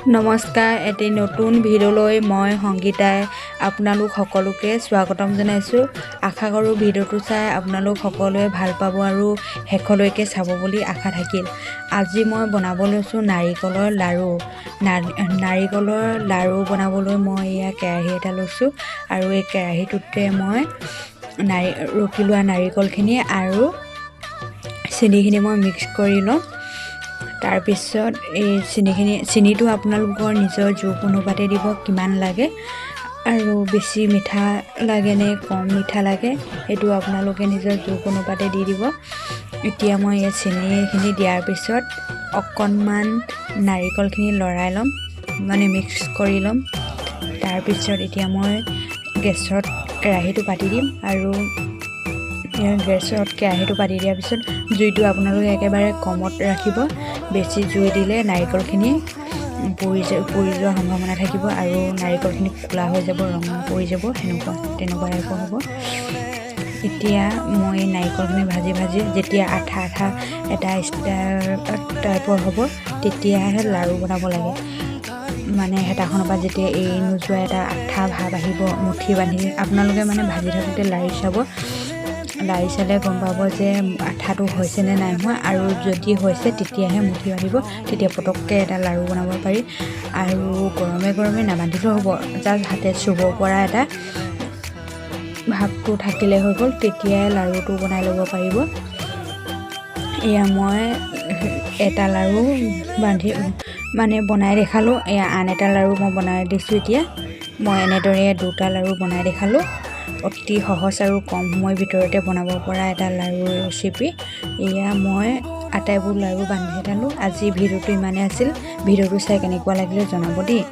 নমস্কাৰ, এটি নতুন ভিডিঅ'লৈ মই সংগীতাই আপোনালোক সকলোকে স্বাগতম জনাইছোঁ। আশা কৰোঁ ভিডিঅ'টো চাই আপোনালোক সকলোৱে ভাল পাব আৰু শেষলৈকে চাব বুলি আশা থাকিল। আজি মই বনাব লৈছোঁ নাৰিকলৰ লাড়ু। নাৰিকলৰ লাড়ু বনাবলৈ মই এয়া কেৰাহী এটা লৈছোঁ আৰু এই কেৰাহীটোতে মই ৰুকি লোৱা নাৰিকলখিনি আৰু চেনিখিনি মই মিক্স কৰি ল'ম। তাৰপিছত এই চেনিটো আপোনালোকৰ নিজৰ জোখ অনুপাতে দিব, কিমান লাগে আৰু বেছি মিঠা লাগে নে কম মিঠা লাগে সেইটো আপোনালোকে নিজৰ জোখ অনুপাতে দি দিব। এতিয়া মই এই চেনিখিনি দিয়াৰ পিছত অকণমান নাৰিকলখিনি লৰাই ল'ম, মানে মিক্স কৰি ল'ম। তাৰপিছত এতিয়া মই গেছত কেৰাহীটো পাতি দিম আৰু গেছত কেৰাহীটো পাতি দিয়াৰ পিছত জুইটো আপোনালোকে একেবাৰে কমত ৰাখিব। বেছি জুই দিলে নাৰিকলখিনি পুৰি যোৱাৰ সম্ভাৱনা থাকিব আৰু নাৰিকলখিনি ক'লা হৈ যাব, ৰঙা পৰি যাব, তেনেকুৱা টাইপৰ হ'ব। এতিয়া মই নাৰিকলখিনি ভাজি যেতিয়া আঠা এটা টাইপৰ হ'ব তেতিয়াহে লাড়ু বনাব লাগে। মানে হেতাখনৰ পৰা যেতিয়া এৰি নোযোৱা এটা আঠা ভাৱ আহিব, মুঠি বান্ধি আপোনালোকে মানে ভাজি থাকোঁতে লাৰি চালে গম পাব যে আঠাটো হৈছে নে নাই হোৱা, আৰু যদি হৈছে তেতিয়াহে মুঠি বান্ধিব, তেতিয়া পটককৈ এটা লাড়ু বনাব পাৰি। আৰু গৰমে নাবান্ধিলেও হ'ব, জাষ্ট হাতে চুব পৰা এটা ভাৱটো থাকিলে হৈ গ'ল, তেতিয়াই লাড়ুটো বনাই ল'ব পাৰিব। এয়া মই এটা লাড়ু বনাই দেখালোঁ। এয়া আন এটা লাড়ু মই বনাই দিছোঁ। এতিয়া মই এনেদৰে দুটা লাড়ু বনাই দেখালোঁ। অতি সহজ আৰু কম সময়ৰ ভিতৰতে বনাব পৰা এটা লাড়ু ৰেচিপি। এয়া মই আটাইবোৰ লাড়ু বান্ধি দেখালোঁ। আজি ভিডিঅ'টো ইমানেই আছিল। ভিডিঅ'টো চাই কেনেকুৱা লাগিলে জনাব দেই।